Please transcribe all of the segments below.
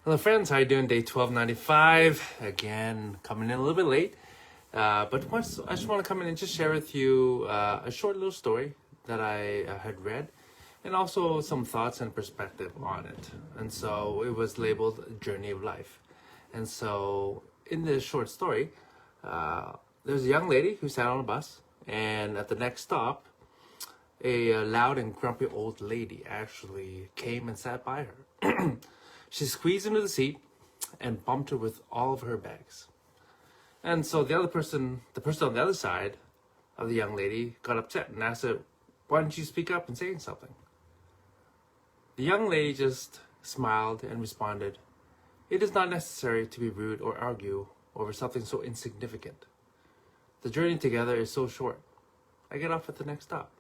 Hello friends, how you doing? Day 1295. Again, coming in a little bit late. But once I just want to come in and just share with you a short little story that I had read and also some thoughts and perspective on it. And so it was labeled Journey of Life. And so in this short story, there's a young lady who sat on a bus, and at the next stop, a loud and grumpy old lady actually came and sat by her. She squeezed into the seat and bumped her with all of her bags. And so the person on the other side of the young lady got upset and asked her, "Why don't you speak up and say something?" The young lady just smiled and responded, "It is not necessary to be rude or argue over something so insignificant. The journey together is so short. I get off at the next stop."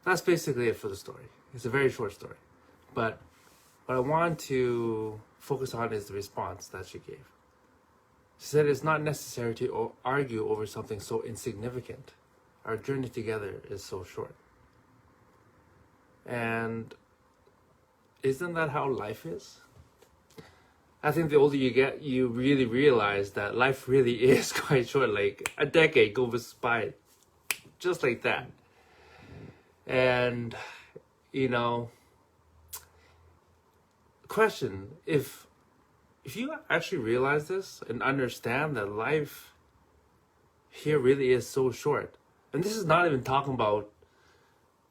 That's basically it for the story. It's a very short story. But what I want to focus on is the response that she gave. She said it's not necessary to argue over something so insignificant. Our journey together is so short. And isn't that how life is? I think the older you get, you really realize that life really is quite short. Like a decade goes by just like that. And, question, if you actually realize this and understand that life here really is so short, and this is not even talking about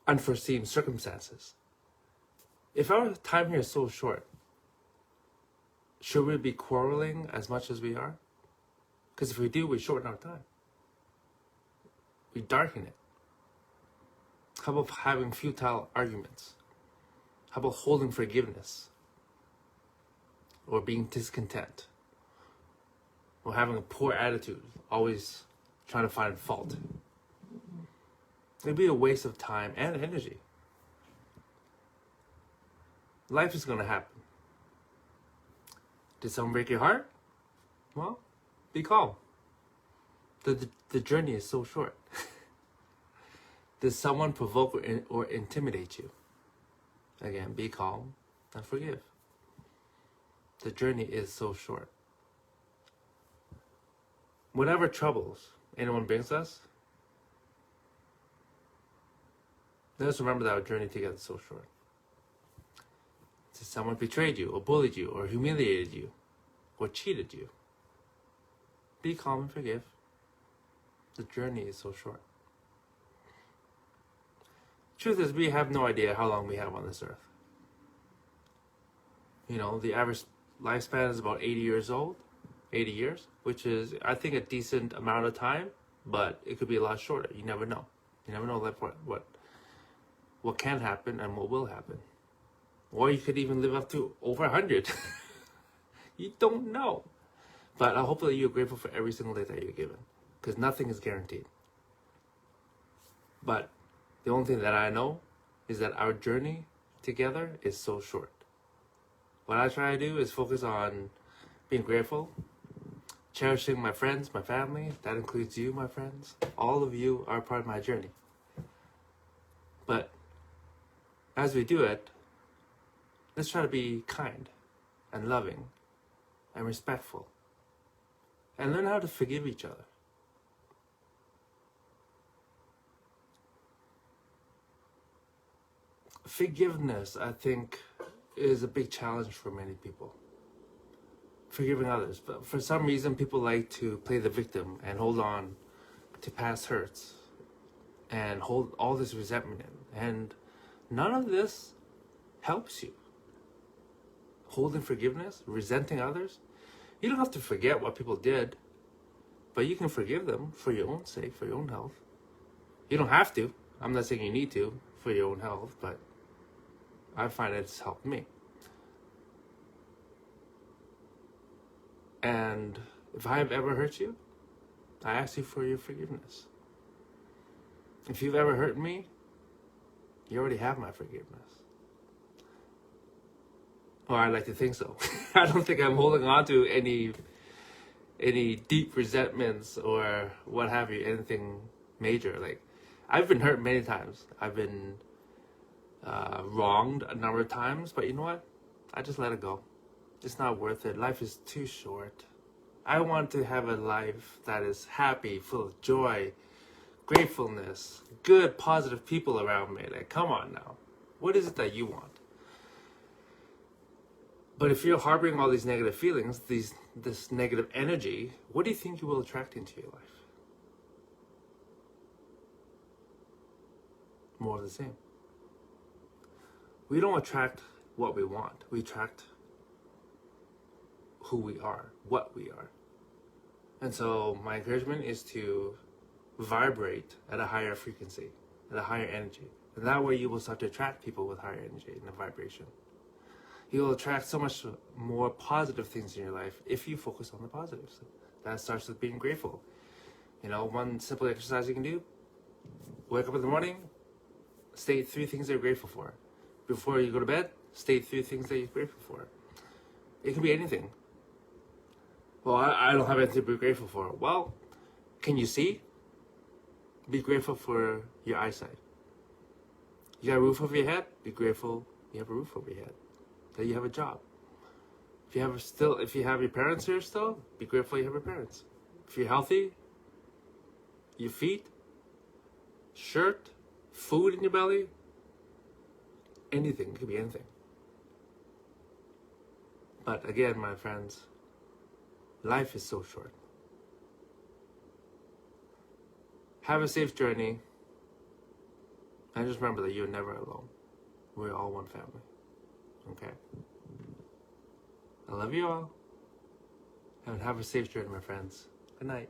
unforeseen circumstances. If our time here is so short, should we be quarreling as much as we are? Because if we do, we shorten our time. We darken it. How about having futile arguments? How about holding forgiveness? Or being discontent? Or having a poor attitude, always trying to find fault? It'd be a waste of time and energy. Life is going to happen. Did someone break your heart? Well, be calm. The journey is so short. Did someone provoke or intimidate you? Again, be calm and forgive. The journey is so short. Whatever troubles anyone brings us, let us remember that our journey together is so short. Did someone betrayed you, or bullied you, or humiliated you, or cheated you? Be calm and forgive. The journey is so short. Truth is, we have no idea how long we have on this earth. The average lifespan is about 80 years, which is, I think, a decent amount of time, but it could be a lot shorter. You never know. You never know what can happen and what will happen. Or you could even live up to over 100. You don't know. But hopefully you're grateful for every single day that you're given, because nothing is guaranteed. But the only thing that I know is that our journey together is so short. What I try to do is focus on being grateful, cherishing my friends, my family. That includes you, my friends. All of you are part of my journey. But as we do it, let's try to be kind and loving and respectful and learn how to forgive each other. Forgiveness, I think, is a big challenge for many people. Forgiving others. But for some reason, people like to play the victim and hold on to past hurts and hold all this resentment in. And none of this helps you. Holding forgiveness, resenting others. You don't have to forget what people did, but you can forgive them for your own sake, for your own health. You don't have to. I'm not saying you need to for your own health, but I find it's helped me. And if I have ever hurt you, I ask you for your forgiveness. If you've ever hurt me, you already have my forgiveness. Or I like to think so. I don't think I'm holding on to any deep resentments or what have you, anything major. Like, I've been hurt many times. I've been wronged a number of times, but you know what? I just let it go. It's not worth it. Life is too short. I want to have a life that is happy, full of joy, gratefulness, good, positive people around me. Like, come on now. What is it that you want? But if you're harboring all these negative feelings, this negative energy, what do you think you will attract into your life? More of the same. We don't attract what we want. We attract who we are, what we are. And so my encouragement is to vibrate at a higher frequency, at a higher energy. And that way you will start to attract people with higher energy and vibration. You will attract so much more positive things in your life if you focus on the positives. That starts with being grateful. You know, one simple exercise you can do, wake up in the morning, state 3 things that you're grateful for. Before you go to bed, state 3 things that you're grateful for. It can be anything. Well, I don't have anything to be grateful for. Well, can you see? Be grateful for your eyesight. You got a roof over your head? Be grateful you have a roof over your head. That you have a job. If you have your parents here still, be grateful you have your parents. If you're healthy, your feet, shirt, food in your belly, anything. It could be anything. But again, my friends, life is so short. Have a safe journey. And just remember that you're never alone. We're all one family. Okay? I love you all. And have a safe journey, my friends. Good night.